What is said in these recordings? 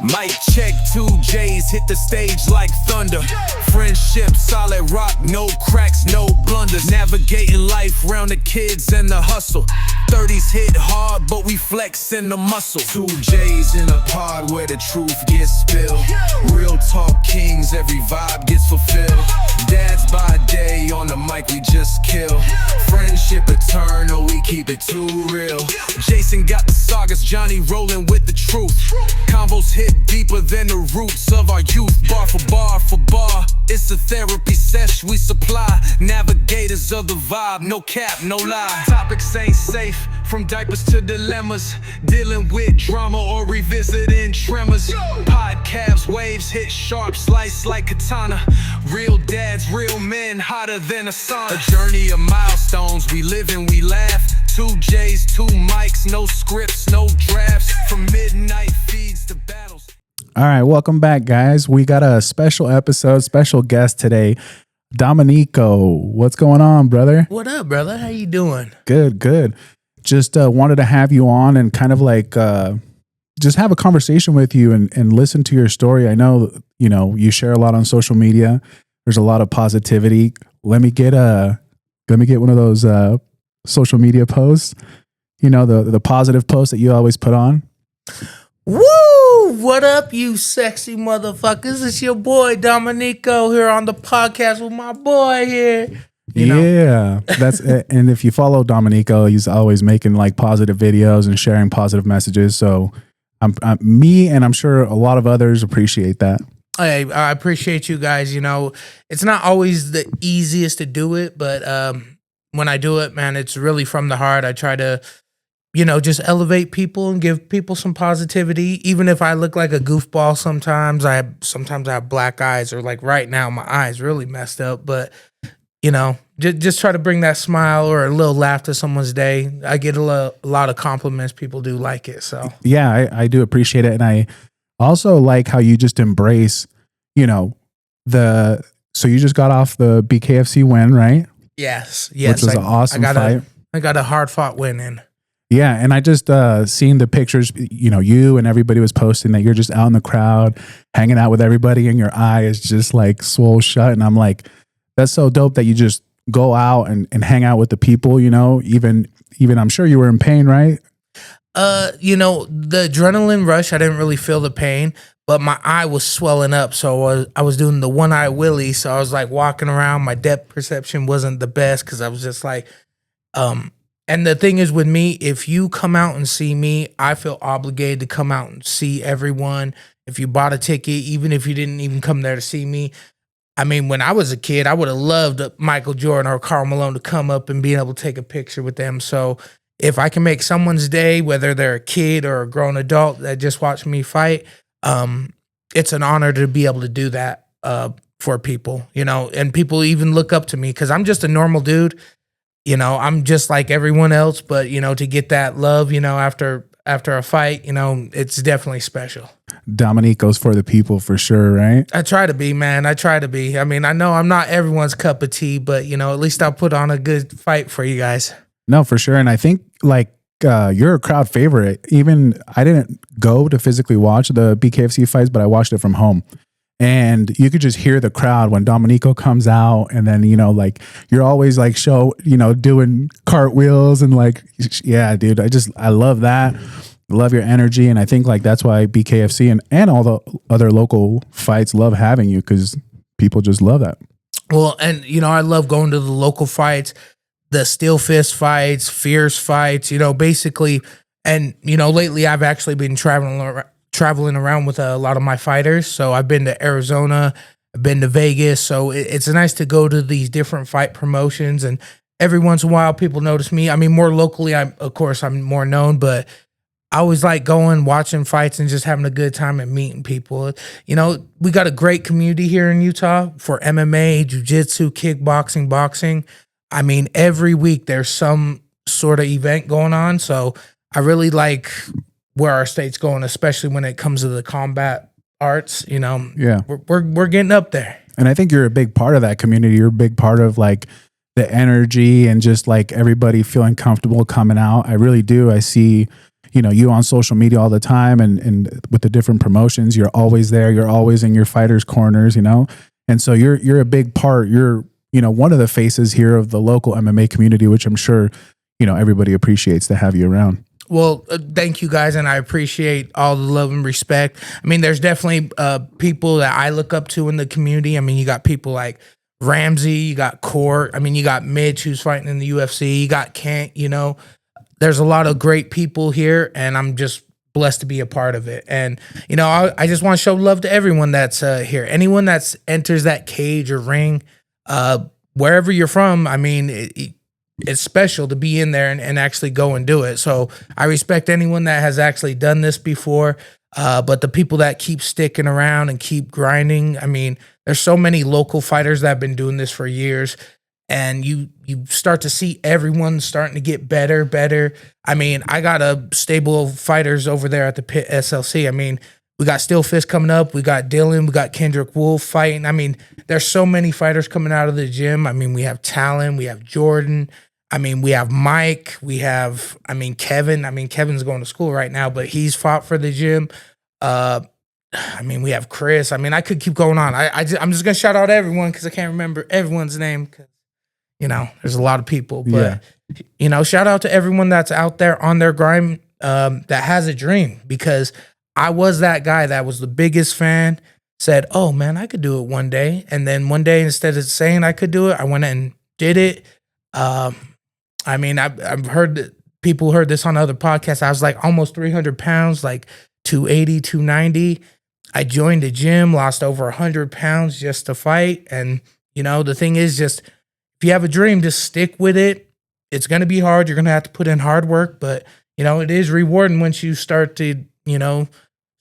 Mic check, 2 J's hit the stage like thunder. Friendship, solid rock, no cracks, no blunders. Navigating life round the kids and the hustle. 30s hit hard, but we flex in the muscle. 2 J's in a pod where the truth gets spilled. Real talk kings, every vibe gets fulfilled. Dads by day, on the mic we just kill. Friendship eternal, we keep it too real. Jason got the sagas, Johnny rolling with the truth. Convos hit deeper than the roots of our youth. Bar for bar, it's a therapy sesh we supply. Navigators of the vibe, no cap, no lie. Topics ain't safe, from diapers to dilemmas. Dealing with drama or revisiting tremors. Podcasts, waves hit sharp, slice like katana. Real dads, real men, hotter than a sauna. A journey of milestones, we live and we laugh. 2 J's, 2 mics, no scripts, no drafts. From midnight feeds to battles. All right, welcome back, guys. We got a special episode, special guest today, Dominico. What's going on, brother? What up, brother? How you doing? Good. Just wanted to have you on and kind of like just have a conversation with you and listen to your story. I know, you share a lot on social media. There's a lot of positivity. Let me get one of those social media posts. The positive posts that you always put on. Woo! What up, you sexy motherfuckers? It's your boy Dominico here on the podcast with my boy here. Yeah, that's it. And if you follow Dominico, he's always making like positive videos and sharing positive messages. So I'm sure a lot of others appreciate that. Hey, I appreciate you guys. It's not always the easiest to do it, but when I do it, man, it's really from the heart. I try to, just elevate people and give people some positivity. Even if I look like a goofball sometimes I have black eyes, or like right now, my eyes really messed up. But, just try to bring that smile or a little laugh to someone's day. I get a lot of compliments. People do like it. So, yeah, I do appreciate it. And I also like how you just embrace, so you just got off the BKFC win, right? Yes. Which was an awesome fight. I got a hard fought win in. Yeah, and I just seen the pictures, you and everybody was posting that you're just out in the crowd, hanging out with everybody, and your eye is just like swole shut. And I'm like, that's so dope that you just go out and hang out with the people, even I'm sure you were in pain, right? The adrenaline rush, I didn't really feel the pain, but my eye was swelling up. So I was doing the one eye willy. So I was like walking around. My depth perception wasn't the best because I was just like, and the thing is with me, if you come out and see me, I feel obligated to come out and see everyone. If you bought a ticket, even if you didn't even come there to see me. I mean, when I was a kid, I would have loved Michael Jordan or Karl Malone to come up and be able to take a picture with them. So if I can make someone's day, whether they're a kid or a grown adult that just watched me fight, it's an honor to be able to do that for people, and people even look up to me because I'm just a normal dude. I'm just like everyone else, but, to get that love, after a fight, it's definitely special. Dominico's for the people for sure, right? I try to be, man. I try to be. I mean, I know I'm not everyone's cup of tea, but, at least I'll put on a good fight for you guys. No, for sure. And I think like you're a crowd favorite. Even I didn't go to physically watch the BKFC fights, but I watched it from home. And you could just hear the crowd when Dominico comes out, and then, like you're always like doing cartwheels and like, yeah, dude, I love that. I love your energy. And I think like that's why BKFC and all the other local fights love having you, because people just love that. Well, and, I love going to the local fights, the steel fist fights, fierce fights, basically. And, lately I've actually been traveling around with a lot of my fighters. So I've been to Arizona, I've been to Vegas. So it's nice to go to these different fight promotions. And every once in a while, people notice me. I mean, more locally, I'm more known, but I always like going, watching fights and just having a good time and meeting people. We got a great community here in Utah for MMA, jiu-jitsu, kickboxing, boxing. I mean, every week there's some sort of event going on. So I really like where our state's going, especially when it comes to the combat arts. Yeah, we're getting up there. And I think you're a big part of that community. You're a big part of like the energy and just like everybody feeling comfortable coming out. I really do. I see, you on social media all the time and with the different promotions, you're always there. You're always in your fighters' corners, and so you're a big part. You're one of the faces here of the local MMA community, which I'm sure everybody appreciates to have you around. Well, thank you guys, and I appreciate all the love and respect. I mean, there's definitely people that I look up to in the community. I mean, you got people like Ramsey, you got Court. I mean, you got Mitch, who's fighting in the UFC. You got Kent. There's a lot of great people here, and I'm just blessed to be a part of it. And I just want to show love to everyone that's here. Anyone that enters that cage or ring, wherever you're from. I mean, it's special to be in there and actually go and do it. So I respect anyone that has actually done this before. But the people that keep sticking around and keep grinding, I mean, there's so many local fighters that have been doing this for years, and you start to see everyone starting to get better. I mean, I got a stable of fighters over there at the Pit SLC. I mean, we got Steel Fist coming up. We got Dylan. We got Kendrick Wolf fighting. I mean, there's so many fighters coming out of the gym. I mean, we have Talon. We have Jordan. I mean, we have Mike. We have, Kevin. I mean, Kevin's going to school right now, but he's fought for the gym. We have Chris. I mean, I could keep going on. I'm just going to shout out everyone because I can't remember everyone's name. There's a lot of people. But, shout out to everyone that's out there on their grind that has a dream, because I was that guy that was the biggest fan, said, oh, man, I could do it one day. And then one day, instead of saying I could do it, I went and did it. I've heard that people heard this on other podcasts. I was like almost 300 pounds, like 280, 290. I joined the gym, lost over 100 pounds just to fight. And, the thing is, just if you have a dream, just stick with it. It's going to be hard. You're going to have to put in hard work, but, it is rewarding once you start to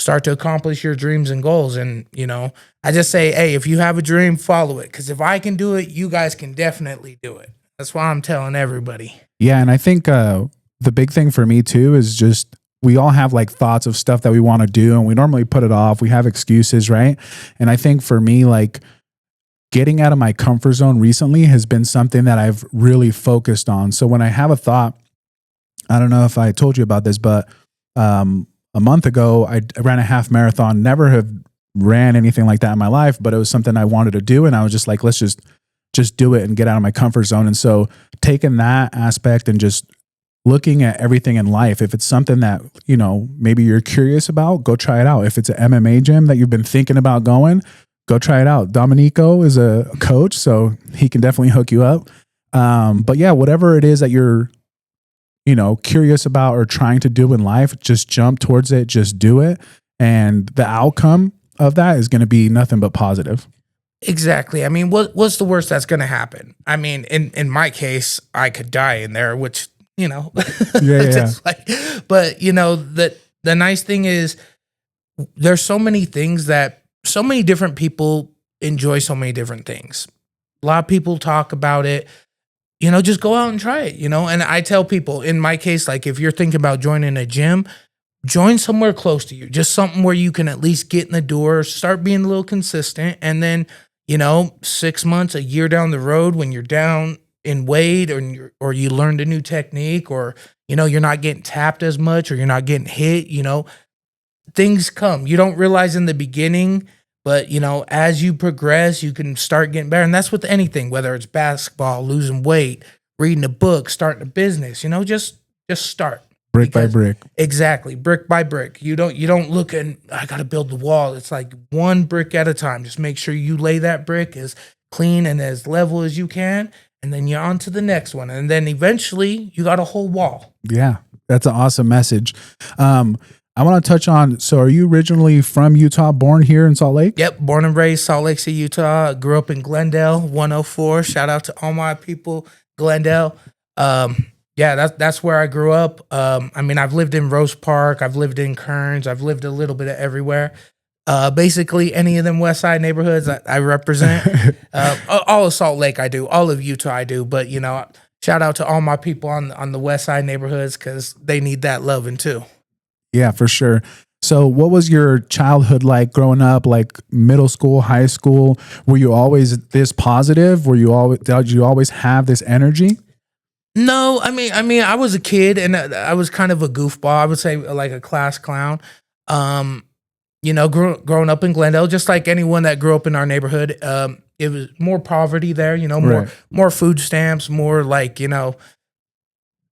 accomplish your dreams and goals. And, I just say, hey, if you have a dream, follow it. Because if I can do it, you guys can definitely do it. That's why I'm telling everybody. Yeah, and I think the big thing for me too is just we all have like thoughts of stuff that we want to do, and we normally put it off. We have excuses, right? And I think for me, like getting out of my comfort zone recently has been something that I've really focused on. So when I have a thought, I don't know if I told you about this, but a month ago, I ran a half marathon. Never have ran anything like that in my life, but it was something I wanted to do, and I was just like, let's just do it and get out of my comfort zone. And so taking that aspect and just looking at everything in life, if it's something that, maybe you're curious about, go try it out. If it's an MMA gym that you've been thinking about going, go try it out. Dominico is a coach, so he can definitely hook you up. But yeah, whatever it is that you're, curious about or trying to do in life, just jump towards it, just do it. And the outcome of that is going to be nothing but positive. Exactly. I mean, what's the worst that's going to happen? I mean, in my case, I could die in there, which, yeah. But the nice thing is there's so many things that so many different people enjoy so many different things. A lot of people talk about it, just go out and try it, and I tell people in my case, like if you're thinking about joining a gym, join somewhere close to you, just something where you can at least get in the door, start being a little consistent. And then, 6 months, a year down the road, when you're down in weight or you learned a new technique, or, you're not getting tapped as much, or you're not getting hit, things come. You don't realize in the beginning, but, as you progress, you can start getting better. And that's with anything, whether it's basketball, losing weight, reading a book, starting a business, just start. Brick by brick. Exactly. Brick by brick. You don't look and I got to build the wall. It's like one brick at a time. Just make sure you lay that brick as clean and as level as you can. And then you're on to the next one. And then eventually you got a whole wall. Yeah. That's an awesome message. I want to touch on, so are you originally from Utah, born here in Salt Lake? Yep. Born and raised Salt Lake City, Utah. Grew up in Glendale, 104. Shout out to all my people, Glendale. Yeah, that's where I grew up. I've lived in Rose Park. I've lived in Kearns. I've lived a little bit of everywhere. Basically, any of them West Side neighborhoods I represent. All of Salt Lake I do. All of Utah I do. But, shout out to all my people on the West Side neighborhoods because they need that loving too. Yeah, for sure. So what was your childhood like growing up, like middle school, high school? Were you always this positive? Did you always have this energy? No, I was a kid and I was kind of a goofball. I would say like a class clown. Um, growing up in Glendale, just like anyone that grew up in our neighborhood, it was more poverty there. Right. More food stamps, more like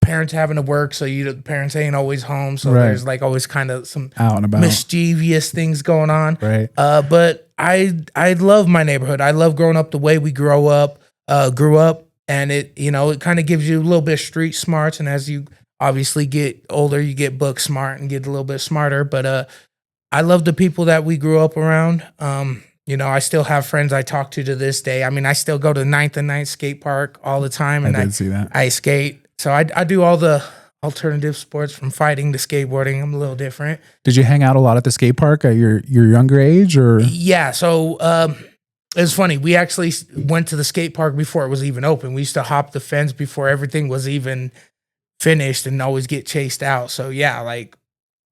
parents having to work, so the parents ain't always home. So Right. there's like always kind of some Out and about. mischievous things going on. Right. But I love my neighborhood. I love growing up the way we grew up, and it kind of gives you a little bit of street smarts. And as you obviously get older, you get book smart and get a little bit smarter. But I love the people that we grew up around. I still have friends I talk to this day. I mean, I still go to 9th and 9th skate park all the time, and I did see that. I skate. So I do all the alternative sports from fighting to skateboarding. I'm a little different. Did you hang out a lot at the skate park at your younger age, or? Yeah. So it was funny. We actually went to the skate park before it was even open. We used to hop the fence before everything was even finished and always get chased out. So yeah,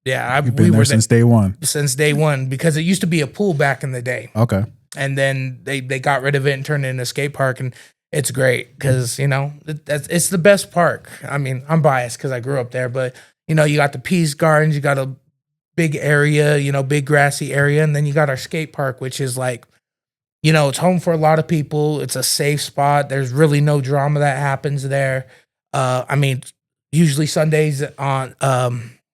You've been there since day one. Since day one, because it used to be a pool back in the day. Okay. And then they got rid of it and turned it into a skate park, and it's great because it's the best park. I mean, I'm biased because I grew up there, but you got the Peace Gardens, you got a big area, big grassy area, and then you got our skate park, which is like, it's home for a lot of people. It's a safe spot. There's really no drama that happens there. Usually Sundays on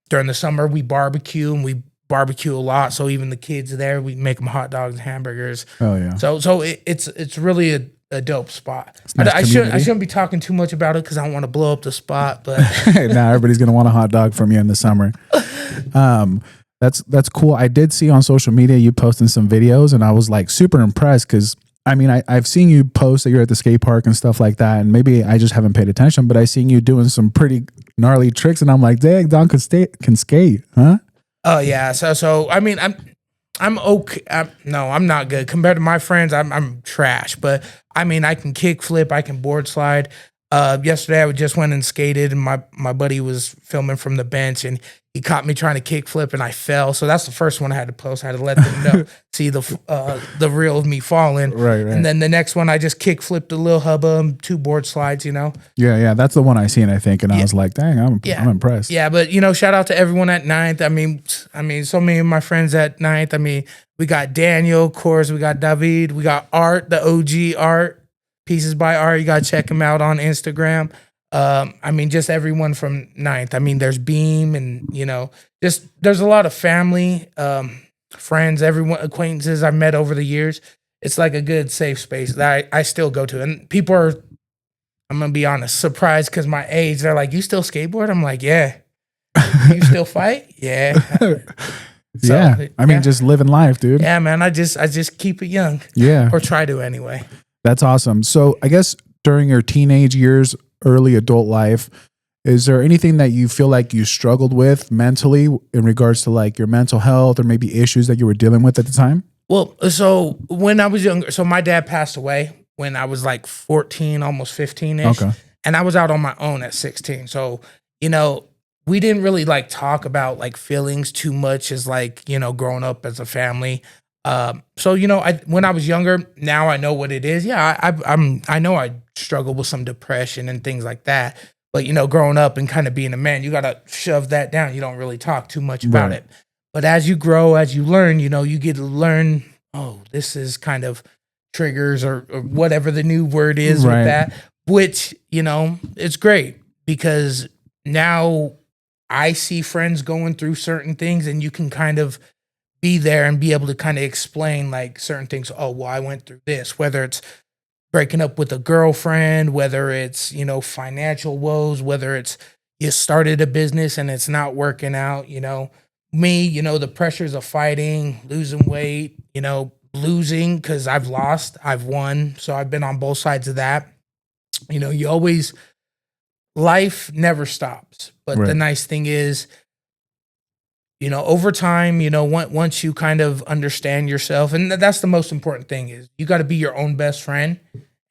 during the summer we barbecue, and we barbecue a lot. So even the kids there, we make them hot dogs and hamburgers. Oh yeah. So it's really a dope spot. Nice I shouldn't be talking too much about it because I don't want to blow up the spot. But now everybody's gonna want a hot dog from you in the summer. That's cool. I did see on social media you posting some videos, and I was like super impressed because I've seen you post that you're at the skate park and stuff like that, and maybe I just haven't paid attention, but I seen you doing some pretty gnarly tricks, and I'm like, dang, Don can skate, huh? Oh yeah. So I'm okay. I'm not good compared to my friends. I'm trash, but I can kick flip. I can board slide. Yesterday I just went and skated, and my buddy was filming from the bench, and he caught me trying to kick flip, and I fell. So that's the first one I had to post. I had to let them know, see the reel of me falling. Right. And then the next one I just kick flipped a little hubba and 2 board slides. Yeah. That's the one I seen, I think, and I was like, dang, I'm impressed. Yeah, but shout out to everyone at 9th. So many of my friends at 9th. We got Daniel, of course. We got David. We got Art, the OG Art. Pieces by Art. You got to check him out on Instagram. Just everyone from 9th. There's Beam, and there's a lot of family, friends, everyone, acquaintances I've met over the years. It's like a good safe space that I still go to. And people are, I'm going to be honest, surprised because my age. They're like, you still skateboard? I'm like, yeah. You still fight? Yeah. Just living life, dude. Yeah, man. I just keep it young. Yeah. Or try to anyway. That's awesome. So I guess during your teenage years, early adult life, is there anything that you feel like you struggled with mentally in regards to like your mental health or maybe issues that you were dealing with at the time? Well, so when I was younger, so my dad passed away when I was like 14, almost 15-ish. Okay. And I was out on my own at 16. So, we didn't really like talk about like feelings too much as like, growing up as a family. When I was younger, now I know what it is. Yeah, I know I struggle with some depression and things like that. But growing up and kind of being a man, you gotta shove that down. You don't really talk too much about it. But as you grow, as you learn, you get to learn. Oh, this is kind of triggers or whatever the new word is with that. Which it's great because now I see friends going through certain things, and you can kind of be there and be able to kind of explain like certain things. Oh, well, I went through this, whether it's breaking up with a girlfriend, whether it's, financial woes, whether it's you started a business and it's not working out, me, the pressures of fighting, losing weight, losing because I've lost, I've won. So I've been on both sides of that. Life never stops. But the nice thing is, over time, once you kind of understand yourself, and that's the most important thing is you got to be your own best friend,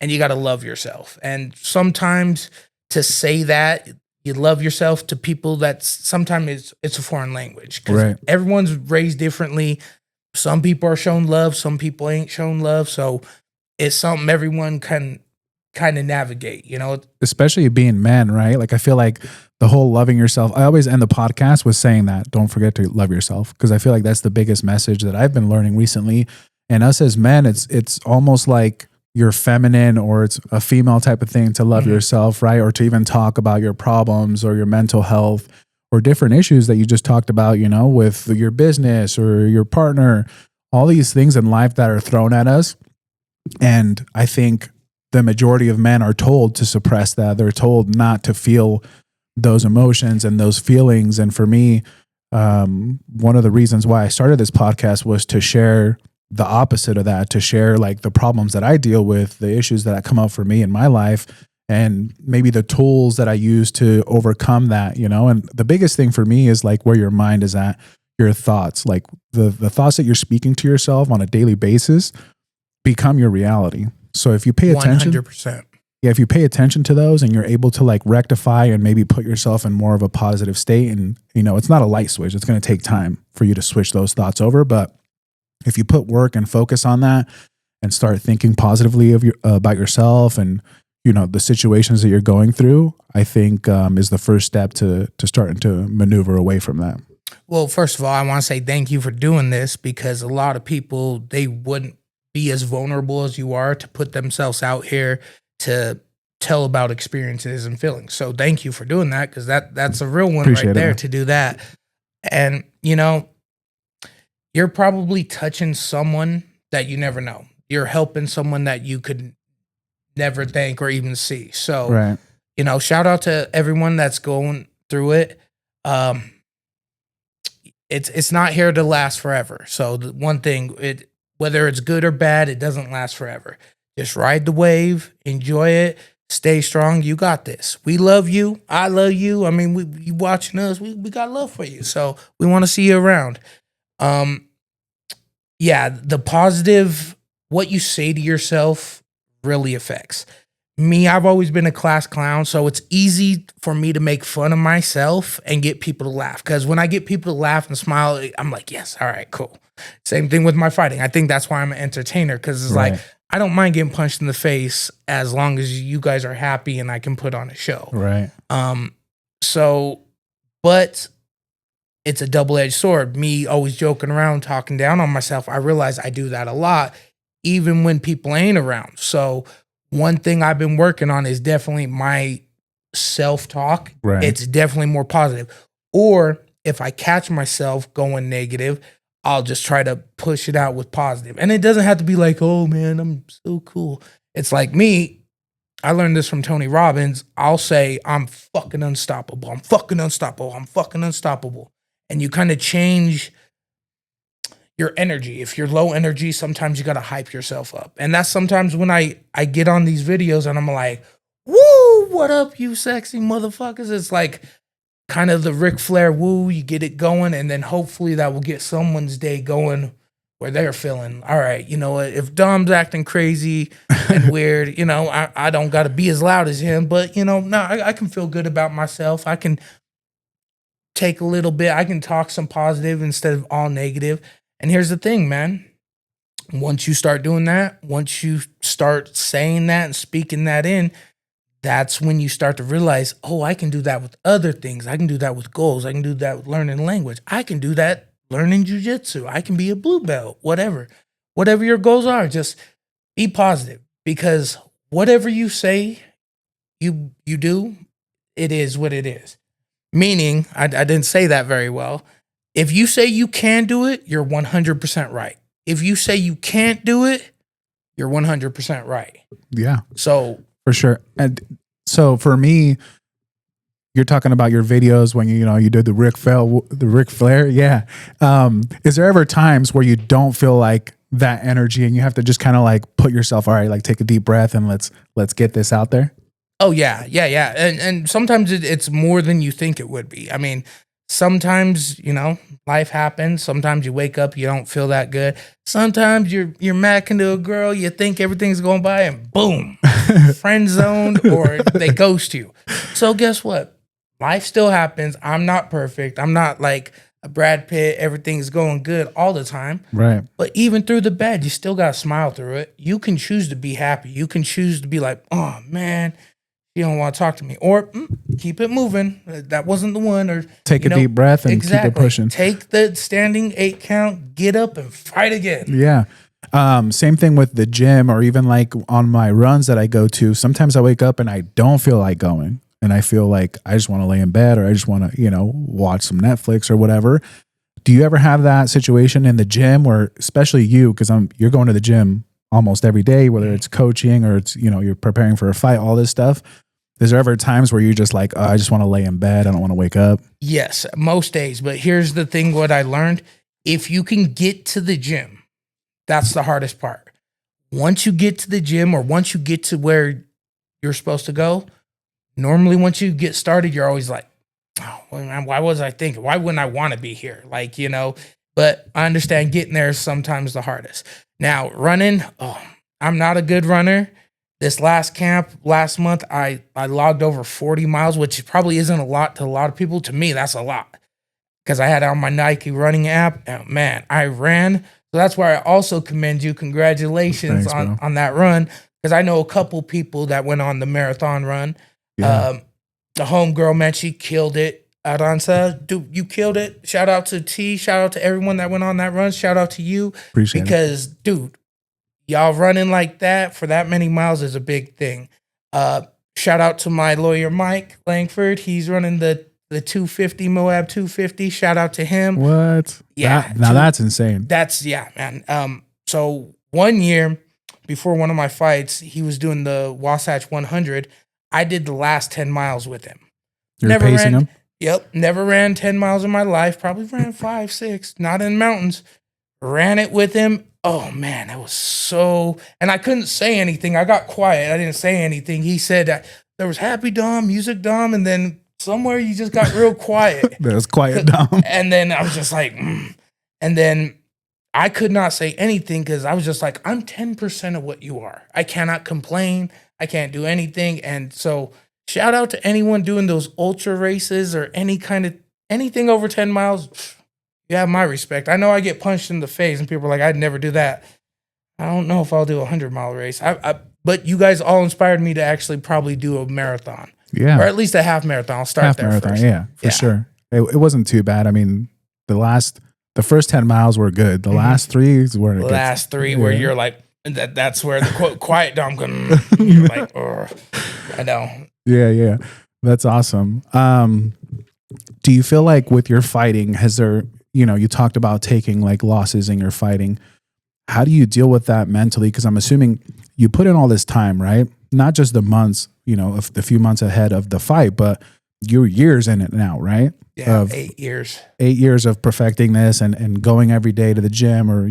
and you got to love yourself. And sometimes to say that you love yourself to people, sometimes it's a foreign language because everyone's raised differently. Some people are shown love, some people ain't shown love. So it's something everyone can kind of navigate, you know? Especially being men, right? Like I feel like the whole loving yourself, I always end the podcast with saying that, don't forget to love yourself. Because I feel like that's the biggest message that I've been learning recently. And us as men, it's almost like you're feminine or it's a female type of thing to love yourself, right? Or to even talk about your problems or your mental health or different issues that you just talked about, you know, with your business or your partner, all these things in life that are thrown at us. And I think the majority of men are told to suppress that. They're told not to feel those emotions and those feelings. And for me, one of the reasons why I started this podcast was to share the opposite of that, to share like the problems that I deal with, the issues that come up for me in my life, and maybe the tools that I use to overcome that, you know. And the biggest thing for me is like where your mind is at, your thoughts, like the thoughts that you're speaking to yourself on a daily basis become your reality. So if you pay attention, 100%. Yeah, if you pay attention to those and you're able to like rectify and maybe put yourself in more of a positive state, and you know, it's not a light switch. It's going to take time for you to switch those thoughts over. But if you put work and focus on that and start thinking positively about yourself and, you know, the situations that you're going through, I think is the first step to starting to maneuver away from that. Well, first of all, I want to say thank you for doing this, because a lot of people, they wouldn't be as vulnerable as you are to put themselves out here to tell about experiences and feelings. So thank you for doing that, because that's a real one. Appreciate right there, man. To do that. And, you know, you're probably touching someone that you never know. You're helping someone that you could never think or even see. So, right. You know, shout out to everyone that's going through it. It's not here to last forever. So the one thing, whether it's good or bad, it doesn't last forever. Just ride the wave, enjoy it, stay strong. You got this. We love you. I love you. I mean, you watching us, we got love for you. So we want to see you around. Yeah, the positive, what you say to yourself really affects me. I've always been a class clown, so it's easy for me to make fun of myself and get people to laugh. Because when I get people to laugh and smile, I'm like, yes, all right, cool. Same thing with my fighting. I think that's why I'm an entertainer, because it's right. Like, I don't mind getting punched in the face as long as you guys are happy and I can put on a show. Right. So, but it's a double-edged sword. Me always joking around, talking down on myself. I realize I do that a lot, even when people ain't around. So one thing I've been working on is definitely my self-talk. Right. It's definitely more positive. Or if I catch myself going negative, I'll just try to push it out with positive. And it doesn't have to be like, oh man, I'm so cool. It's like me, I learned this from Tony Robbins. I'll say, I'm fucking unstoppable. I'm fucking unstoppable. I'm fucking unstoppable. And you kind of change your energy. If you're low energy, sometimes you got to hype yourself up. And that's sometimes when I get on these videos and I'm like, woo, what up, you sexy motherfuckers? It's like kind of the Ric Flair woo, you get it going, and then hopefully that will get someone's day going where they're feeling, all right, you know what, if Dom's acting crazy and weird, you know, I don't got to be as loud as him, but, you know, no, I can feel good about myself. I can take a little bit, I can talk some positive instead of all negative. And here's the thing, man. Once you start doing that, once you start saying that and speaking that in, that's when you start to realize, oh, I can do that with other things. I can do that with goals. I can do that with learning language. I can do that learning jujitsu. I can be a blue belt, whatever. Whatever your goals are, just be positive. Because whatever you say you do, it is what it is. Meaning, I didn't say that very well. If you say you can do it, you're 100% right. If you say you can't do it, you're 100% right. Yeah. So for sure. And so for me, you're talking about your videos when you did the Ric Flair. Yeah. Is there ever times where you don't feel like that energy and you have to just kind of like put yourself, all right, like take a deep breath and let's get this out there? Oh yeah. And sometimes it's more than you think it would be. I mean, sometimes, life happens. Sometimes you wake up, you don't feel that good. Sometimes you're macking to a girl, you think everything's going by, and boom, friend zoned, or they ghost you. So guess what? Life still happens. I'm not perfect. I'm not like Brad Pitt, everything's going good all the time. Right. But even through the bad, you still got to smile through it. You can choose to be happy. You can choose to be like, oh man, you don't want to talk to me. Or keep it moving. That wasn't the one. Or Take a deep breath and keep it pushing. Take the standing 8 count, get up and fight again. Yeah. Same thing with the gym, or even like on my runs that I go to. Sometimes I wake up and I don't feel like going. And I feel like I just want to lay in bed, or I just want to, watch some Netflix or whatever. Do you ever have that situation in the gym where, especially you, because you're going to the gym almost every day, whether it's coaching or it's, you're preparing for a fight, all this stuff. Is there ever times where you're just like, oh, I just want to lay in bed, I don't want to wake up? Yes, most days. But here's the thing, what I learned, if you can get to the gym, that's the hardest part. Once you get to the gym, or once you get to where you're supposed to go, normally once you get started, you're always like, oh, man, why was I thinking? Why wouldn't I want to be here? Like, but I understand getting there is sometimes the hardest. Now, running, I'm not a good runner. This last camp, last month, I logged over 40 miles, which probably isn't a lot to a lot of people. To me, that's a lot. Because I had it on my Nike running app, and man, I ran. So that's why I also commend you. Congratulations on that run. Because I know a couple people that went on the marathon run. Yeah. The homegirl, man, she killed it. Aranza, dude, you killed it. Shout out to T. Shout out to everyone that went on that run. Shout out to you. Appreciate because, it. Dude, y'all running like that for that many miles is a big thing. Shout out to my lawyer, Mike Langford. He's running the 250, Moab 250. Shout out to him. What? Yeah. That's insane. Man. So 1 year before one of my fights, he was doing the Wasatch 100. I did the last 10 miles with him. You're pacing him? Yep. Never ran 10 miles in my life. Probably ran 5, 6, not in mountains. Ran it with him. Oh, man, that was so... And I couldn't say anything. I got quiet. I didn't say anything. He said that there was happy Dom, music Dom, and then somewhere you just got real quiet. There was quiet Dom. And then I was just like... And then I could not say anything because I was just like, I'm 10% of what you are. I cannot complain. I can't do anything. And so shout out to anyone doing those ultra races or anything over 10 miles. You have my respect. I know I get punched in the face and people are like, I'd never do that. I don't know if I'll do a 100-mile race. But you guys all inspired me to actually probably do a marathon. Yeah. Or at least a half marathon. I'll start there first. Yeah, for sure. It wasn't too bad. I mean, the first 10 miles were good. The last 3 is where it gets, where you're like, that's where the quote quiet Dom going. You're like, I know. Yeah. That's awesome. Do you feel like with your fighting, has there, you talked about taking like losses in your fighting. How do you deal with that mentally? Because I'm assuming you put in all this time, right? Not just the months, of the few months ahead of the fight, but you're years in it now, right? Yeah, 8 years. 8 years of perfecting this and going every day to the gym, or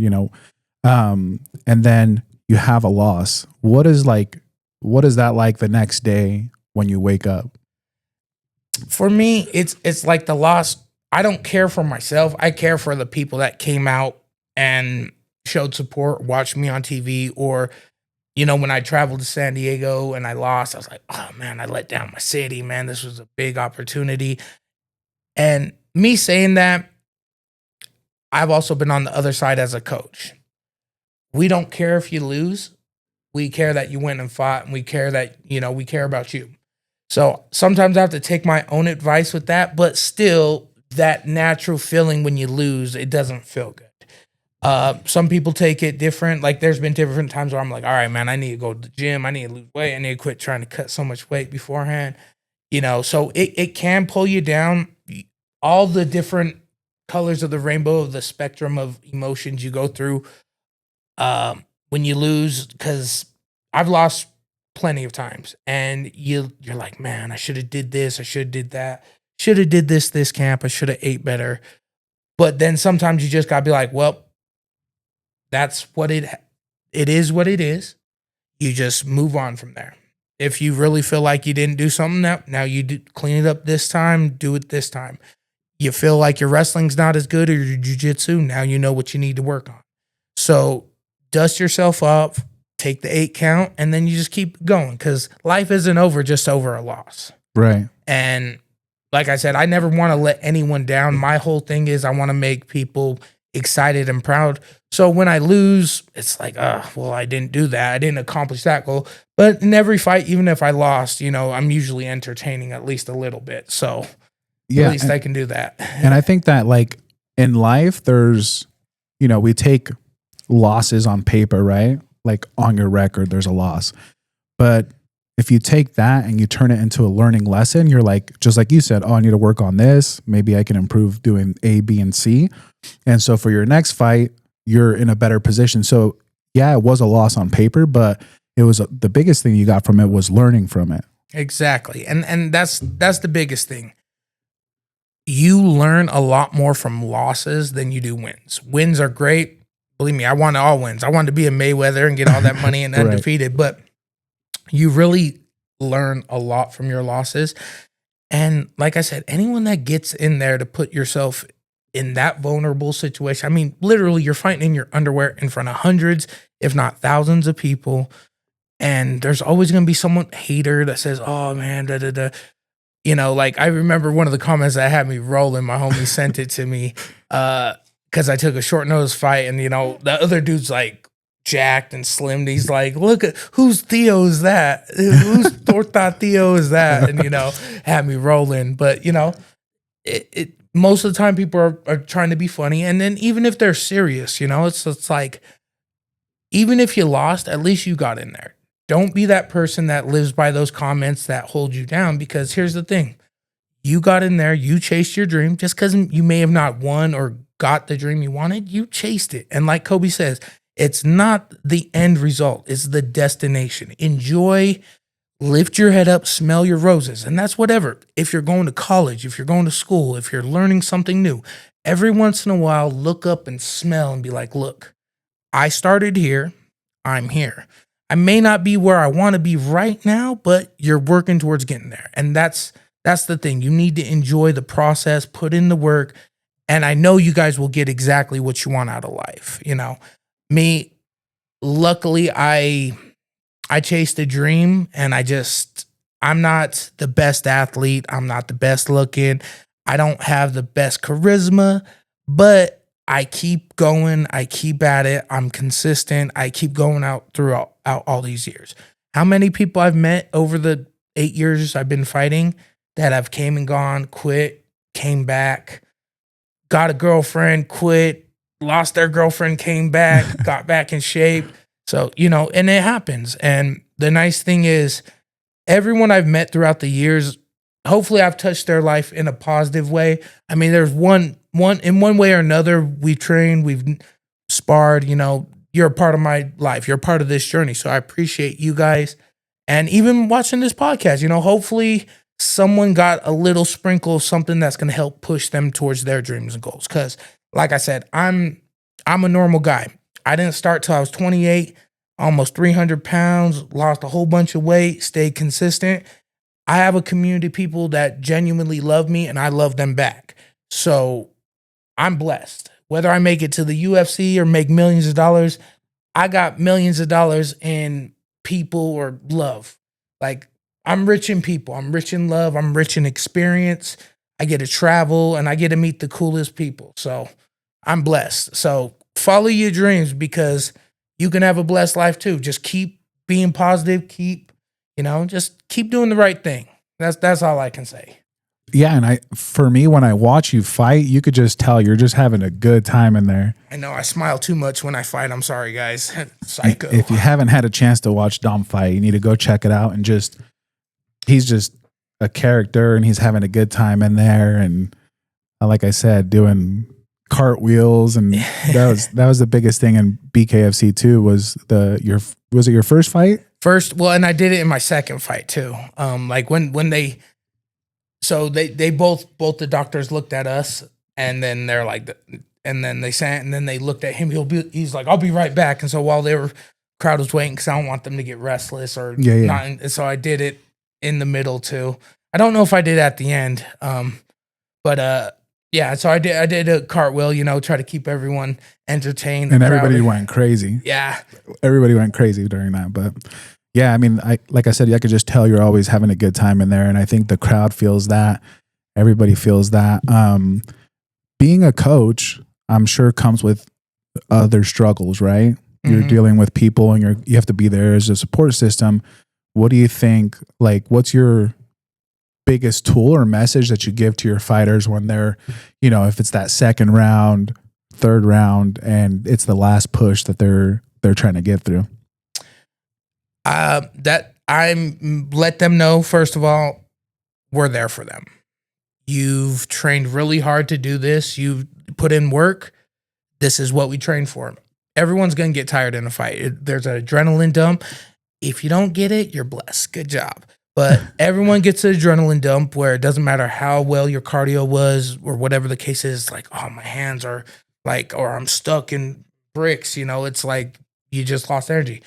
and then you have a loss. What is that like the next day when you wake up? For me, it's like the loss. I don't care for myself. I care for the people that came out and showed support, watched me on TV, or when I traveled to San Diego and I lost, I was like, oh man, I let down my city, man. This was a big opportunity. And me saying that, I've also been on the other side as a coach. We don't care if you lose. We care that you went and fought, and we care that, we care about you. So sometimes I have to take my own advice with that, but still that natural feeling when you lose, it doesn't feel good. Some people take it different. Like there's been different times where I'm like, all right, man, I need to go to the gym. I need to lose weight. I need to quit trying to cut so much weight beforehand. So it can pull you down. All the different colors of the rainbow, of the spectrum of emotions you go through when you lose, because I've lost plenty of times, and you're like, man, I should have did this, I should have did that, should have did this camp, I should have ate better. But then sometimes you just gotta be like, well, that's what it is what it is. You just move on from there. If you really feel like you didn't do something, now you do, clean it up this time, do it this time. You feel like your wrestling's not as good, or your jiu-jitsu, now you know what you need to work on. So dust yourself up, take the 8 count, and then you just keep going, because life isn't over just over a loss. Right. And like I said, I never want to let anyone down. My whole thing is I want to make people excited and proud. So when I lose, it's like, well, I didn't do that. I didn't accomplish that goal. But in every fight, even if I lost, I'm usually entertaining at least a little bit. So at least I can do that. And I think that like in life, there's, we take losses on paper, right? Like on your record, there's a loss. But if you take that and you turn it into a learning lesson, you're like, just like you said, I need to work on this. Maybe I can improve doing A, B, and C. And so for your next fight, you're in a better position. So yeah, it was a loss on paper, but it was the biggest thing you got from it was learning from it. Exactly. And that's the biggest thing. You learn a lot more from losses than you do wins. Wins are great. Believe me, I want all wins. I wanted to be a Mayweather and get all that money and undefeated, but you really learn a lot from your losses. And like I said, anyone that gets in there to put yourself in that vulnerable situation, I mean, literally you're fighting in your underwear in front of hundreds, if not thousands of people. And there's always going to be someone hater that says, oh man, da, da, da. Like I remember one of the comments that had me rolling, my homie sent it to me because I took a short notice fight and, the other dude's like, jacked and slimmed. He's like, look at whose Theo is that? Whose Torta Theo is that? And had me rolling. But it most of the time people are trying to be funny. And then even if they're serious, it's like, even if you lost, at least you got in there. Don't be that person that lives by those comments that hold you down, because here's the thing. You got in there, you chased your dream. Just because you may have not won or got the dream you wanted, you chased it. And like Kobe says, it's not the end result. It's the destination. Enjoy, lift your head up, smell your roses. And that's whatever. If you're going to college, if you're going to school, if you're learning something new, every once in a while, look up and smell and be like, look, I started here. I'm here. I may not be where I want to be right now, but you're working towards getting there. And that's the thing. You need to enjoy the process, put in the work. And I know you guys will get exactly what you want out of life. Me, luckily, I chased a dream, and I'm not the best athlete. I'm not the best looking. I don't have the best charisma, but I keep going. I keep at it. I'm consistent. I keep going out throughout all these years. How many people I've met over the 8 years I've been fighting that have came and gone, quit, came back, got a girlfriend, quit, lost their girlfriend, came back, got back in shape. So, and it happens. And the nice thing is everyone I've met throughout the years, hopefully I've touched their life in a positive way. I mean, there's one in one way or another, we've trained, we've sparred, you're a part of my life. You're a part of this journey. So I appreciate you guys. And even watching this podcast, hopefully someone got a little sprinkle of something that's going to help push them towards their dreams and goals. Because like I said, I'm a normal guy. I didn't start till I was 28, almost 300 pounds, lost a whole bunch of weight, stayed consistent. I have a community of people that genuinely love me, and I love them back. So I'm blessed. Whether I make it to the UFC or make millions of dollars, I got millions of dollars in people or love. Like, I'm rich in people. I'm rich in love. I'm rich in experience. I get to travel, and I get to meet the coolest people. So I'm blessed. So follow your dreams, because you can have a blessed life too. Just keep being positive. Just keep doing the right thing. That's all I can say. Yeah. And for me, when I watch you fight, you could just tell you're just having a good time in there. I know I smile too much when I fight. I'm sorry, guys. Psycho. If you haven't had a chance to watch Dom fight, you need to go check it out. And he's just a character, and he's having a good time in there. And like I said, doing cartwheels, and that was the biggest thing in BKFC too. Was it your first fight? First, well, and I did it in my second fight too. Like when they both the doctors looked at us, and then they're like, and then they sat, and then they looked at him. He's like, I'll be right back. And so while crowd was waiting, because I don't want them to get restless or not. And so I did it in the middle too. I don't know if I did at the end, but yeah. So I did a cartwheel, try to keep everyone entertained. And everybody went crazy. Yeah, everybody went crazy during that. But yeah, I mean, like I said, I could just tell you're always having a good time in there, and I think the crowd feels that. Everybody feels that. Being a coach, I'm sure, comes with other struggles, right? You're dealing with people, and you have to be there as a support system. What do you think? Like, what's your biggest tool or message that you give to your fighters when they're, if it's that second round, third round, and it's the last push that they're trying to get through? That I'm let them know, first of all, we're there for them. You've trained really hard to do this. You've put in work. This is what we train for. Everyone's going to get tired in a fight. There's an adrenaline dump. If you don't get it, you're blessed. Good job. But everyone gets an adrenaline dump where it doesn't matter how well your cardio was or whatever the case is. Like, oh, my hands are like, or I'm stuck in bricks. It's like you just lost energy.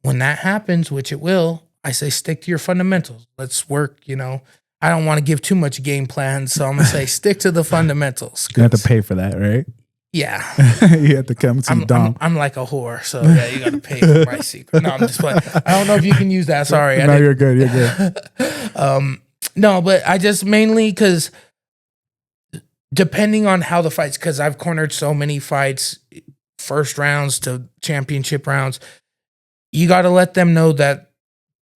When that happens, which it will, I say stick to your fundamentals. Let's work, I don't want to give too much game plan, so I'm going to say stick to the fundamentals. You have to pay for that, right? Yeah. You have to come see Dom. I'm like a whore, so yeah, you got to pay for my secret. No, I'm just playing. I don't know if you can use that. Sorry. No, you're good. You're good. No, but I just mainly because depending on how the fights, because I've cornered so many fights, first rounds to championship rounds, you got to let them know that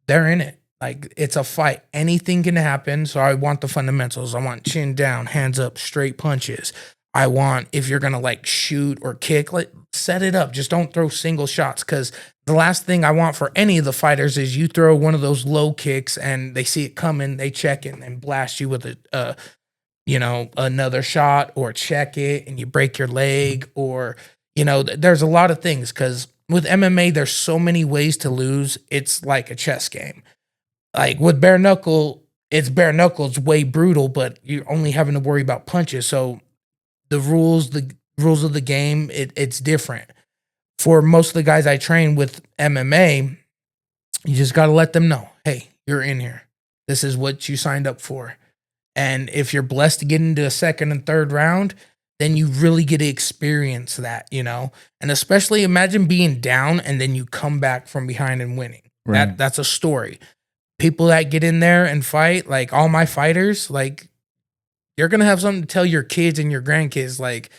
they're in it. Like, it's a fight. Anything can happen. So I want the fundamentals. I want chin down, hands up, straight punches. I want, if you're going to like shoot or kick, like set it up. Just don't throw single shots. Because the last thing I want for any of the fighters is you throw one of those low kicks and they see it coming, they check it and blast you with another shot, or check it and you break your leg, or, there's a lot of things. Because with MMA, there's so many ways to lose. It's like a chess game. Like with bare knuckle, it's bare knuckle. It's way brutal, but you're only having to worry about punches. So the rules of the game, it's different. For most of the guys I train with MMA, you just got to let them know, hey, you're in here. This is what you signed up for. And if you're blessed to get into a second and third round, then you really get to experience that, And especially imagine being down and then you come back from behind and winning. Right. That's a story. People that get in there and fight, like all my fighters, like you're going to have something to tell your kids and your grandkids, like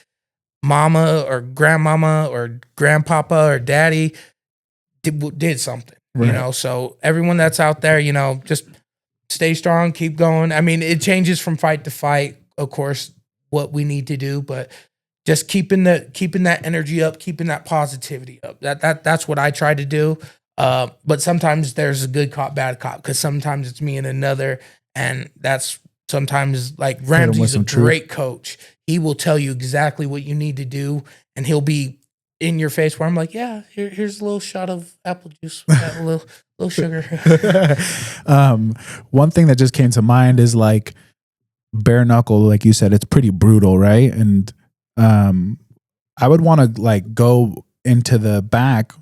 mama or grandmama or grandpapa or daddy did something, right. So everyone that's out there, just stay strong, keep going. I mean, it changes from fight to fight, of course, what we need to do, but just keeping that energy up, keeping that positivity up. That's what I try to do. But sometimes there's a good cop, bad cop, because sometimes it's me and another, and that's sometimes like Ramsey's a great coach. He will tell you exactly what you need to do, and he'll be in your face where I'm like, yeah, here's a little shot of apple juice, a little sugar. One thing that just came to mind is like bare knuckle, like you said, it's pretty brutal, right? And I would want to like go into the back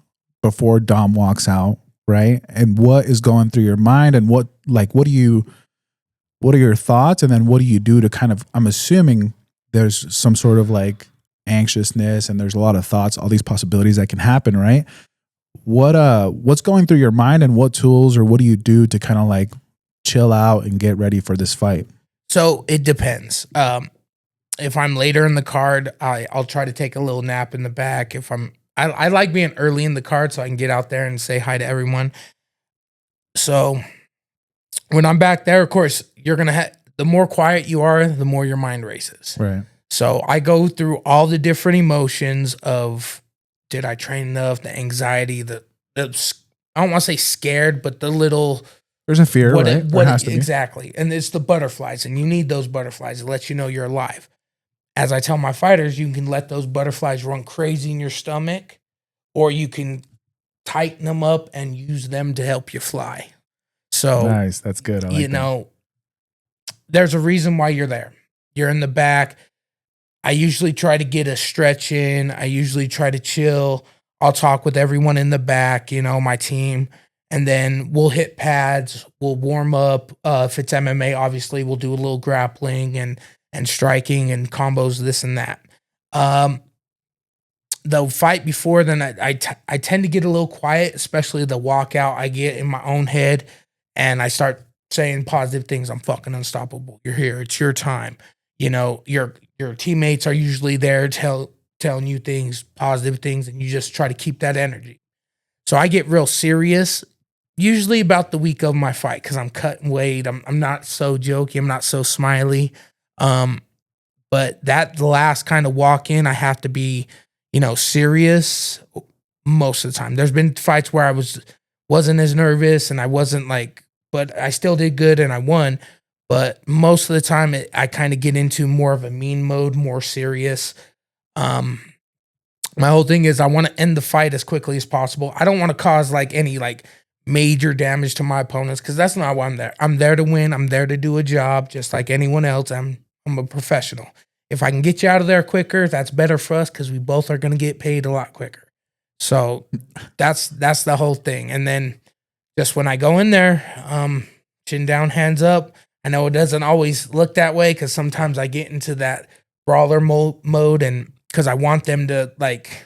before Dom walks out, right? And what is going through your mind, and what are your thoughts, and then what do you do to kind of, I'm assuming there's some sort of like anxiousness and there's a lot of thoughts, all these possibilities that can happen, right? What's going through your mind, and what tools or what do you do to kind of like chill out and get ready for this fight? So it depends. If I'm later in the card, I'll try to take a little nap in the back. I like being early in the card so I can get out there and say hi to everyone. So when I'm back there, of course, you're going to the more quiet you are, the more your mind races. Right. So I go through all the different emotions of, did I train enough? The anxiety, the I don't want to say scared, but the little... There's a fear, right? There has to be. Exactly. And it's the butterflies, and you need those butterflies to let you know you're alive. As I tell my fighters, you can let those butterflies run crazy in your stomach, or you can tighten them up and use them to help you fly. So nice. That's good. I like that. There's a reason why you're there. You're in the back. I usually try to get a stretch in. I usually try to chill. I'll talk with everyone in the back, my team, and then we'll hit pads. We'll warm up. If it's MMA, obviously, we'll do a little grappling and striking and combos, this and that. The fight before, then I tend to get a little quiet, especially the walkout. I get in my own head and I start saying positive things. I'm fucking unstoppable. You're here. It's your time. You know, your teammates are usually there telling you things, positive things, and you just try to keep that energy. So I get real serious usually about the week of my fight because I'm cutting weight. I'm not so jokey. I'm not so smiley. But that last kind of walk in, I have to be, you know, serious most of the time. There's been fights where I wasn't as nervous and I wasn't like, but I still did good and I won. But most of the time, I kind of get into more of a mean mode, more serious. My whole thing is I want to end the fight as quickly as possible. I don't want to cause like any like major damage to my opponents because that's not why I'm there. I'm there to win. I'm there to do a job just like anyone else. I'm a professional. If I can get you out of there quicker, that's better for us because we both are going to get paid a lot quicker. So that's the whole thing. And then just when I go in there, chin down, hands up. I know it doesn't always look that way because sometimes I get into that brawler mode and because I want them to like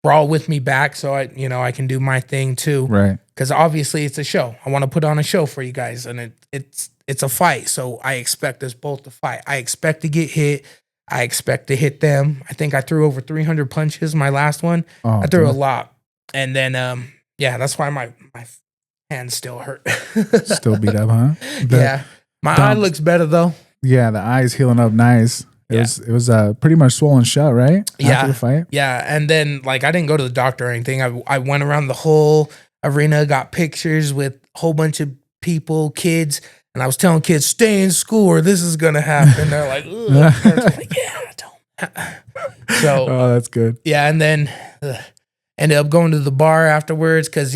brawl with me back so I can do my thing too. Right. Because obviously it's a show. I want to put on a show for you guys and it's a fight. So I expect us both to fight. I expect to get hit. I expect to hit them. I think I threw over 300 punches my last one. Oh, I threw a lot. And then, that's why my hands still hurt. Still beat up, huh? Yeah. My eye looks better though. Yeah, the eye's healing up nice. It was pretty much swollen shut, right? After the fight? Yeah. And then like I didn't go to the doctor or anything. I went around the whole arena, got pictures with a whole bunch of people, kids. And I was telling kids, stay in school or this is going to happen. They're like, ugh. I was like, yeah, don't. So, oh, that's good. Yeah. And then ended up going to the bar afterwards because,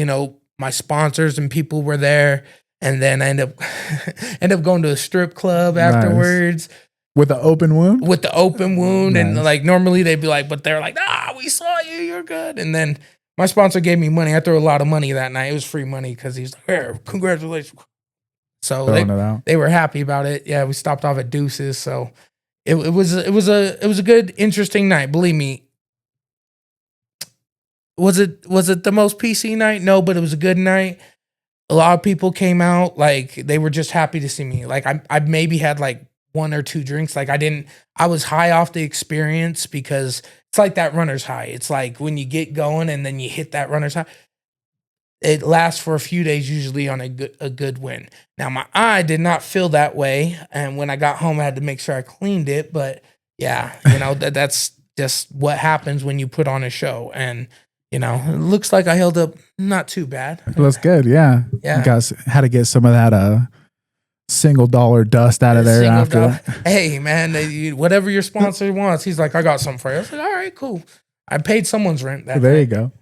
my sponsors and people were there. And then I end up going to a strip club afterwards. With the open wound? With the open wound. Nice. And like normally they'd be like, but they're like, we saw you. You're good. And then my sponsor gave me money. I threw a lot of money that night. It was free money because he's like, here, congratulations. So they were happy about it. Yeah, we stopped off at Deuces. So it was a good, interesting night. Believe me. Was it the most PC night? No, but it was a good night. A lot of people came out. Like they were just happy to see me. Like I maybe had like 1 or 2 drinks. Like I was high off the experience because it's like that runner's high. It's like when you get going and then you hit that runner's high. It lasts for a few days, usually on a good win. Now, my eye did not feel that way. And when I got home, I had to make sure I cleaned it. But yeah, that's just what happens when you put on a show. And, it looks like I held up not too bad. It looks good. Yeah. Yeah. You guys had to get some of that $1 dust out of there after. Hey, man, whatever your sponsor wants. He's like, I got something for you. I was like, all right, cool. I paid someone's rent that there night. You go.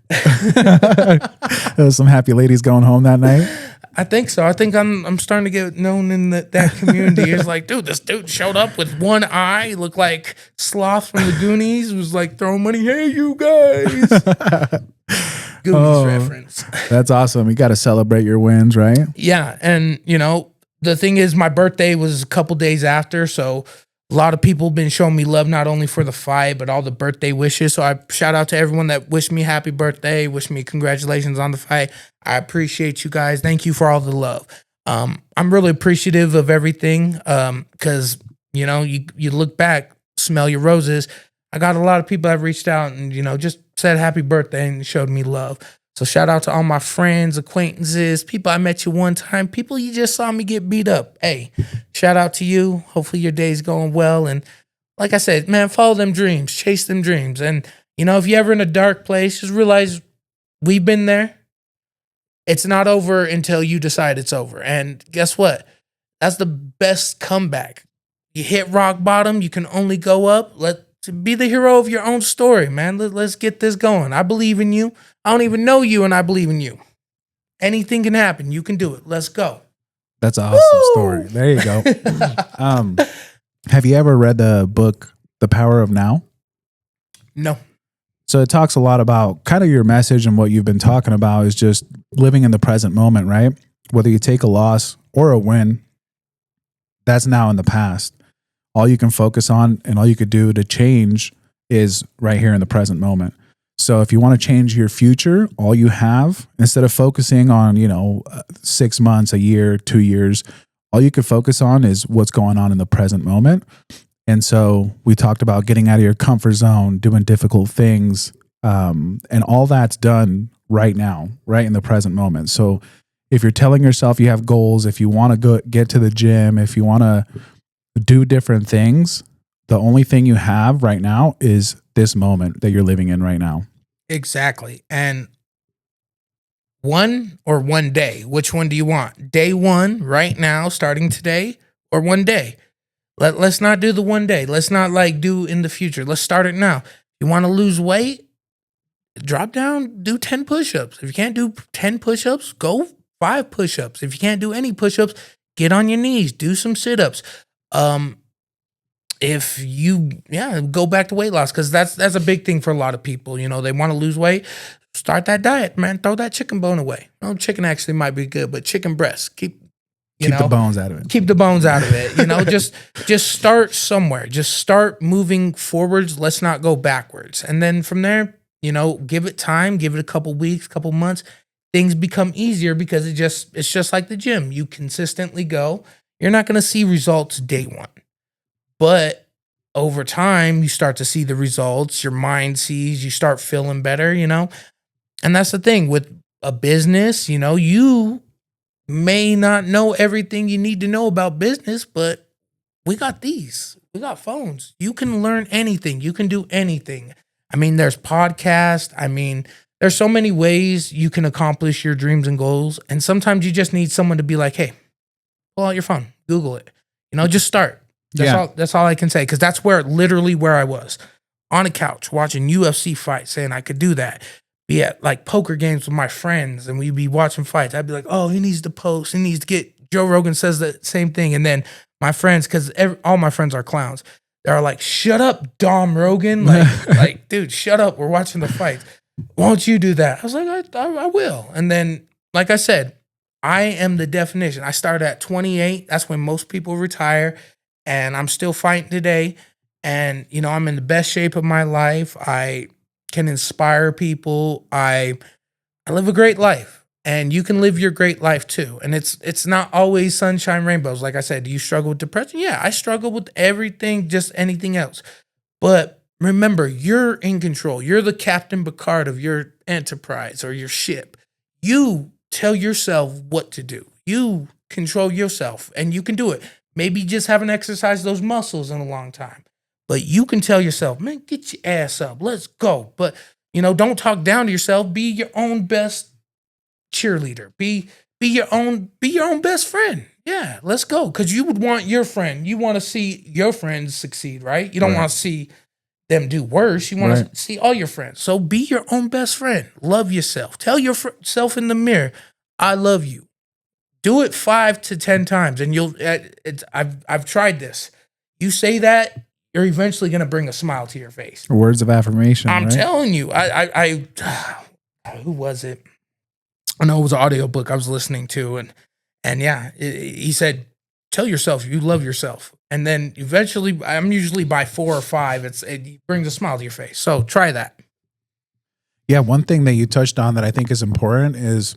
There was some happy ladies going home that night. I think so. I think I'm starting to get known in that community. It's like, dude, this dude showed up with one eye, looked like Sloth from the Goonies, was like throwing money. Hey, you guys. Goonies reference. That's awesome. You got to celebrate your wins, right? Yeah. And, the thing is, my birthday was a couple days after, so a lot of people have been showing me love, not only for the fight, but all the birthday wishes. So I shout out to everyone that wished me happy birthday, wished me congratulations on the fight. I appreciate you guys. Thank you for all the love. I'm really appreciative of everything because, you look back, smell your roses. I got a lot of people that reached out and, just said happy birthday and showed me love. So shout out to all my friends, acquaintances, people I met you one time, people you just saw me get beat up. Hey, shout out to you. Hopefully your day's going well. And like I said, man, follow them dreams, chase them dreams. And, if you're ever in a dark place, just realize we've been there. It's not over until you decide it's over. And guess what? That's the best comeback. You hit rock bottom, you can only go up. Be the hero of your own story, man. Let's get this going. I believe in you. I don't even know you, and I believe in you. Anything can happen. You can do it. Let's go. That's an awesome story. There you go. Have you ever read the book, The Power of Now? No. So it talks a lot about kind of your message, and what you've been talking about is just living in the present moment, right? Whether you take a loss or a win, that's now in the past. All you can focus on and all you could do to change is right here in the present moment. So if you want to change your future, all you have, instead of focusing on, 6 months, a year, 2 years, all you could focus on is what's going on in the present moment. And so we talked about getting out of your comfort zone, doing difficult things, and all that's done right now, right in the present moment. So if you're telling yourself you have goals, if you want to go get to the gym, if you want to do different things, the only thing you have right now is this moment that you're living in right now. Exactly. And one day, which one do you want? Day one, right now, starting today, or one day? Let's not do the one day. Let's not do in the future. Let's start it now. You want to lose weight? Drop down, do 10 push-ups. If you can't do 10 push-ups, go 5 push-ups. If you can't do any push-ups, get on your knees, do some sit-ups. If you go back to weight loss, because that's a big thing for a lot of people. They want to lose weight. Start that diet, man. Throw that chicken bone away. No, chicken actually might be good, but chicken breast, keep the bones out of it. Keep the bones out of it. Just start somewhere. Just start moving forwards. Let's not go backwards. And then from there, give it time, give it a couple weeks, couple months. Things become easier because it's just like the gym. You consistently go. You're not going to see results day one. But over time, you start to see the results. Your mind sees, you start feeling better, And that's the thing with a business, you may not know everything you need to know about business, but we got these. We got phones. You can learn anything. You can do anything. There's podcasts. There's so many ways you can accomplish your dreams and goals. And sometimes you just need someone to be like, hey, pull out your phone, Google it. Just start. That's all I can say. Because that's literally where I was. On a couch watching UFC fights, saying I could do that. Be at poker games with my friends and we'd be watching fights. I'd be like, oh, he needs to post. He needs to get, Joe Rogan says the same thing. And then my friends, because all my friends are clowns. They're like, shut up, Dom Rogan. Dude, shut up. We're watching the fights. Won't you do that? I was like, I will. And then, like I said, I am the definition. I started at 28. That's when most people retire. And I'm still fighting today. And, I'm in the best shape of my life. I can inspire people. I live a great life. And you can live your great life too. And it's not always sunshine rainbows. Like I said, do you struggle with depression? Yeah, I struggle with everything, just anything else. But remember, you're in control. You're the Captain Picard of your enterprise or your ship. You tell yourself what to do. You control yourself and you can do it. Maybe you just haven't exercised those muscles in a long time. But you can tell yourself, man, get your ass up. Let's go. But, don't talk down to yourself. Be your own best cheerleader. Be your own best friend. Yeah, let's go. Because you would want your friend. You want to see your friends succeed, right? You don't want to see them do worse. You want to see all your friends. So be your own best friend. Love yourself. Tell yourself in the mirror, I love you. Do it 5 to 10 times, and you'll. I've tried this. You say that, you're eventually going to bring a smile to your face. Words of affirmation. I'm telling you. I who was it? I know it was an audiobook I was listening to, and yeah, he said, tell yourself you love yourself, and then eventually, I'm usually by 4 or 5. It brings a smile to your face. So try that. Yeah, one thing that you touched on that I think is important is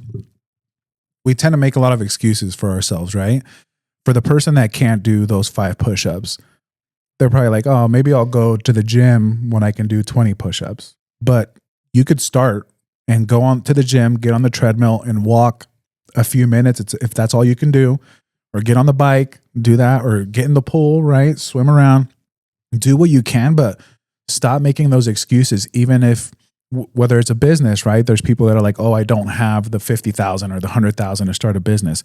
we tend to make a lot of excuses for ourselves, right? For the person that can't do those 5 push-ups, they're probably like, oh, maybe I'll go to the gym when I can do 20 push-ups. But you could start and go on to the gym, get on the treadmill and walk a few minutes if that's all you can do, or get on the bike, do that, or get in the pool, right? Swim around, do what you can, but stop making those excuses, even if whether it's a business, right? There's people that are like, oh, I don't have the 50,000 or the 100,000 to start a business.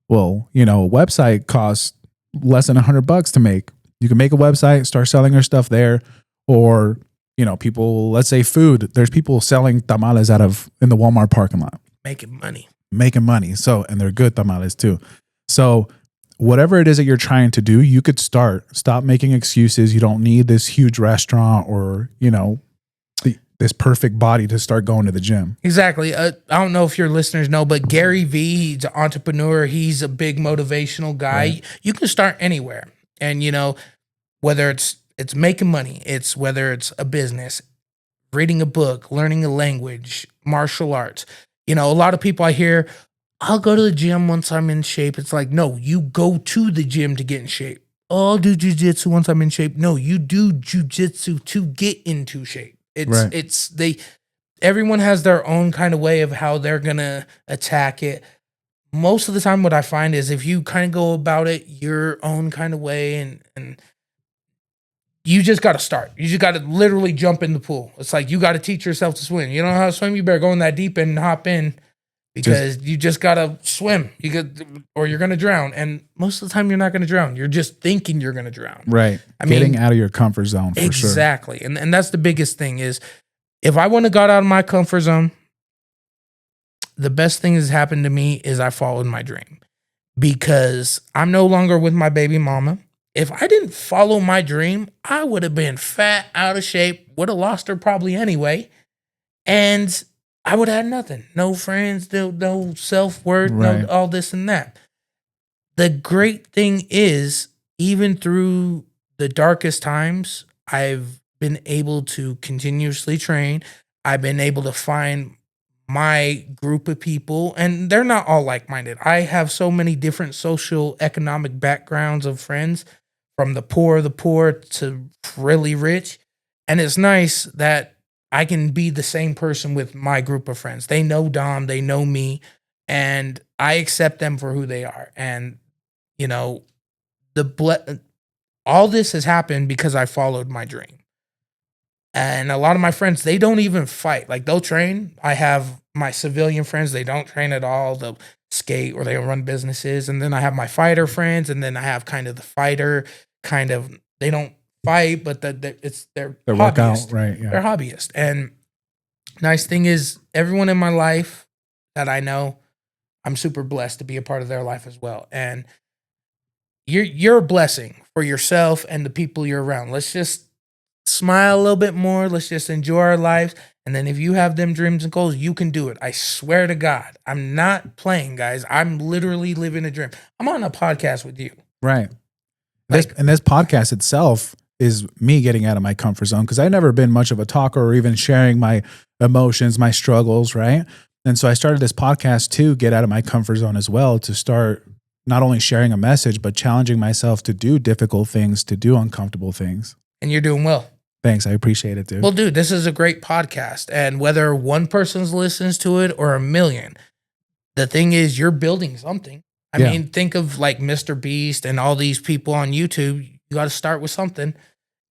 Well, a website costs less than $100 to make. You can make a website, start selling your stuff there, or, people, let's say food. There's people selling tamales in the Walmart parking lot. Making money. So, and they're good tamales too. So whatever it is that you're trying to do, you could stop making excuses. You don't need this huge restaurant or, this perfect body to start going to the gym. Exactly. I don't know if your listeners know, but Gary Vee, he's an entrepreneur. He's a big motivational guy. Right. You can start anywhere. And, whether it's making money, whether it's a business, reading a book, learning a language, martial arts. A lot of people I hear, I'll go to the gym once I'm in shape. It's like, no, you go to the gym to get in shape. Oh, I'll do jujitsu once I'm in shape. No, you do jujitsu to get into shape. Everyone has their own kind of way of how they're gonna attack it. Most of the time, what I find is if you kind of go about it your own kind of way, and you just got to start. You just got to literally jump in the pool. It's like you got to teach yourself to swim. You don't know how to swim, you better go in that deep end and hop in. Because you just gotta swim, or you're gonna drown. And most of the time, you're not gonna drown. You're just thinking you're gonna drown. Right. Getting out of your comfort zone. For exactly. Sure. And that's the biggest thing is, if I wouldn't have got out of my comfort zone, the best thing that's happened to me is I followed my dream. Because I'm no longer with my baby mama. If I didn't follow my dream, I would have been fat, out of shape, would have lost her probably anyway, and I would have had nothing. No friends, no self-worth, right. No all this and that. The great thing is, even through the darkest times, I've been able to continuously train. I've been able to find my group of people, and they're not all like-minded. I have so many different social, economic backgrounds of friends, from the poor to really rich. And it's nice that I can be the same person with my group of friends. They know Dom, they know me, and I accept them for who they are. And, all this has happened because I followed my dream. And a lot of my friends, they don't even fight. Like, they'll train. I have my civilian friends, they don't train at all. They'll skate or they'll run businesses. And then I have my fighter friends, and then I have kind of the fighter they don't fight, but it's their workout, right? Yeah. They're hobbyists. And nice thing is, everyone in my life that I know, I'm super blessed to be a part of their life as well. And you're a blessing for yourself and the people you're around. Let's just smile a little bit more. Let's just enjoy our lives. And then if you have them dreams and goals, you can do it. I swear to God, I'm not playing, guys. I'm literally living a dream. I'm on a podcast with you. Right. This podcast itself is me getting out of my comfort zone, because I've never been much of a talker or even sharing my emotions, my struggles, right? And so I started this podcast to get out of my comfort zone as well, to start not only sharing a message, but challenging myself to do difficult things, to do uncomfortable things. And you're doing well. Thanks. I appreciate it, dude. Well, dude, this is a great podcast. And whether one person listens to it or a million, the thing is, you're building something. I mean, think of like Mr. Beast and all these people on YouTube. You got to start with something.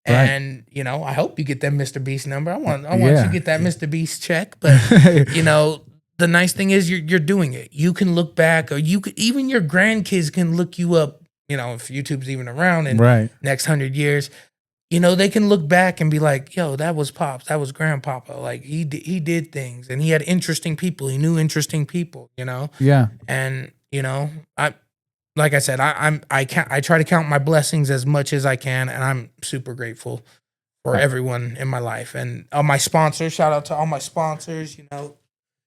Right. And, I hope you get that Mr. Beast number. I want you to get that Mr. Beast check. But, the nice thing is you're doing it. You can look back, or even your grandkids can look you up, if YouTube's even around in next 100 years. They can look back and be like, yo, that was Pops. That was Grandpapa. Like, he did things, and he had interesting people. He knew interesting people, Yeah. And, like I said, I try to count my blessings as much as I can, and I'm super grateful for everyone in my life. And all my sponsors, shout out to all my sponsors,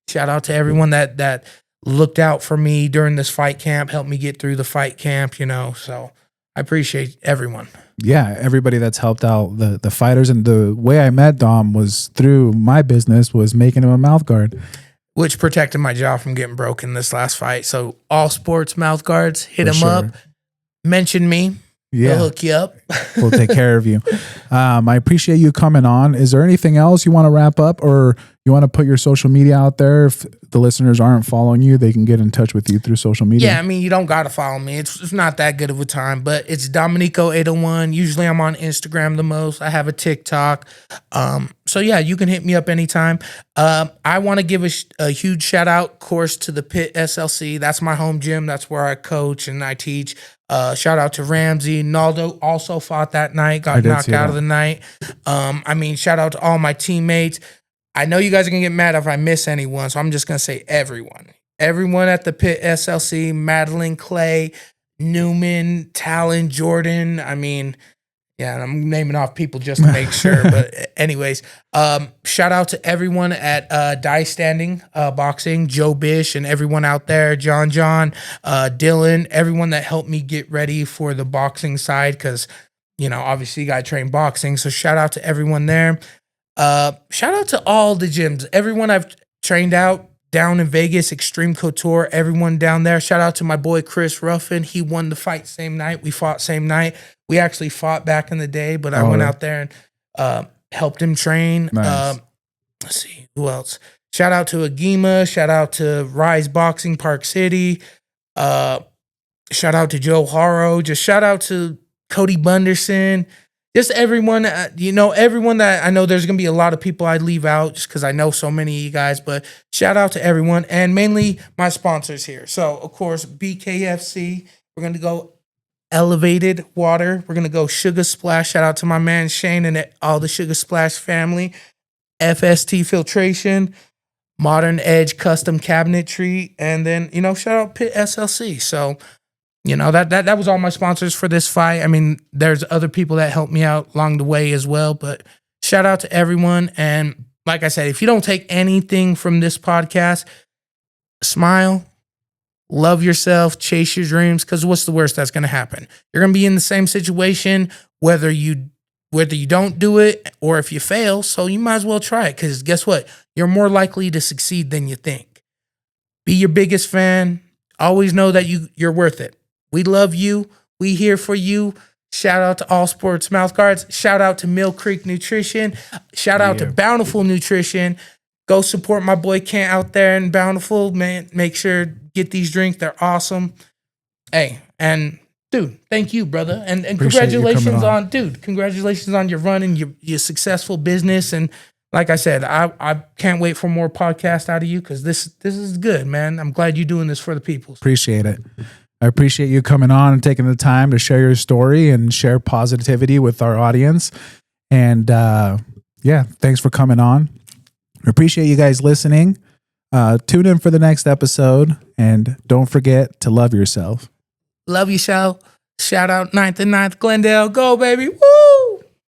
shout out to everyone that looked out for me during this fight camp, helped me get through the fight camp, so I appreciate everyone. Yeah, everybody that's helped out the fighters. And the way I met Dom was through my business, was making him a mouth guard, which protected my jaw from getting broken this last fight. So all sports mouth guards, hit them up, mention me. Yeah. They'll hook you up. We'll take care of you. I appreciate you coming on. Is there anything else you want to wrap up, or you want to put your social media out there? If the listeners aren't following you, they can get in touch with you through social media. Yeah, I mean, you don't got to follow me. It's not that good of a time, but it's Dominico 801. Usually I'm on Instagram the most. I have a TikTok. So yeah, you can hit me up anytime. I want to give a huge shout out, of course, to the Pit SLC. That's my home gym. That's where I coach and I teach. Shout out to Ramsey. Naldo also fought that night, got knocked out of the night. Shout out to all my teammates. I know you guys are going to get mad if I miss anyone, so I'm just going to say everyone. Everyone at the Pit SLC, Madeline, Clay, Newman, Talon, Jordan. I'm naming off people just to make sure. But anyways, shout out to everyone at Die Standing Boxing, Joe Bish and everyone out there, John, Dylan, everyone that helped me get ready for the boxing side, because, obviously you got to train boxing. So shout out to everyone there. Shout out to all the gyms, everyone I've trained out down in Vegas, Extreme Couture, everyone down there. Shout out to my boy Chris Ruffin. He won the fight same night. We fought same night. We actually fought back in the day, but I went out there and helped him train. Nice. Let's see, who else? Shout out to Agima. Shout out to Rise Boxing Park City. Shout out to Joe Haro. Just shout out to Cody Bunderson. Just everyone, everyone that I know. There's going to be a lot of people I leave out just because I know so many of you guys. But shout out to everyone, and mainly my sponsors here. So, of course, BKFC. We're going to go Elevated Water. We're going to go Sugar Splash. Shout out to my man Shane and all the Sugar Splash family. FST Filtration. Modern Edge Custom Cabinetry. And then, shout out Pit SLC. So, that was all my sponsors for this fight. I mean, there's other people that helped me out along the way as well, but shout out to everyone. And like I said, if you don't take anything from this podcast, smile, love yourself, chase your dreams, because what's the worst that's going to happen? You're going to be in the same situation, whether you don't do it or if you fail, so you might as well try it, because guess what? You're more likely to succeed than you think. Be your biggest fan. Always know that you're worth it. We love you. We here for you. Shout out to All Sports Mouth Guards. Shout out to Mill Creek Nutrition. Shout out to Bountiful Nutrition. Go support my boy Kent out there in Bountiful, man. Make sure get these drinks. They're awesome. Hey, and dude, thank you, brother. And congratulations congratulations on your run and your successful business. And like I said, I can't wait for more podcasts out of you, because this is good, man. I'm glad you're doing this for the people. Appreciate it. I appreciate you coming on and taking the time to share your story and share positivity with our audience. And thanks for coming on. I appreciate you guys listening. Tune in for the next episode, and don't forget to love yourself. Love you, Shell. Shout out 9th and 9th Glendale. Go, baby. Woo!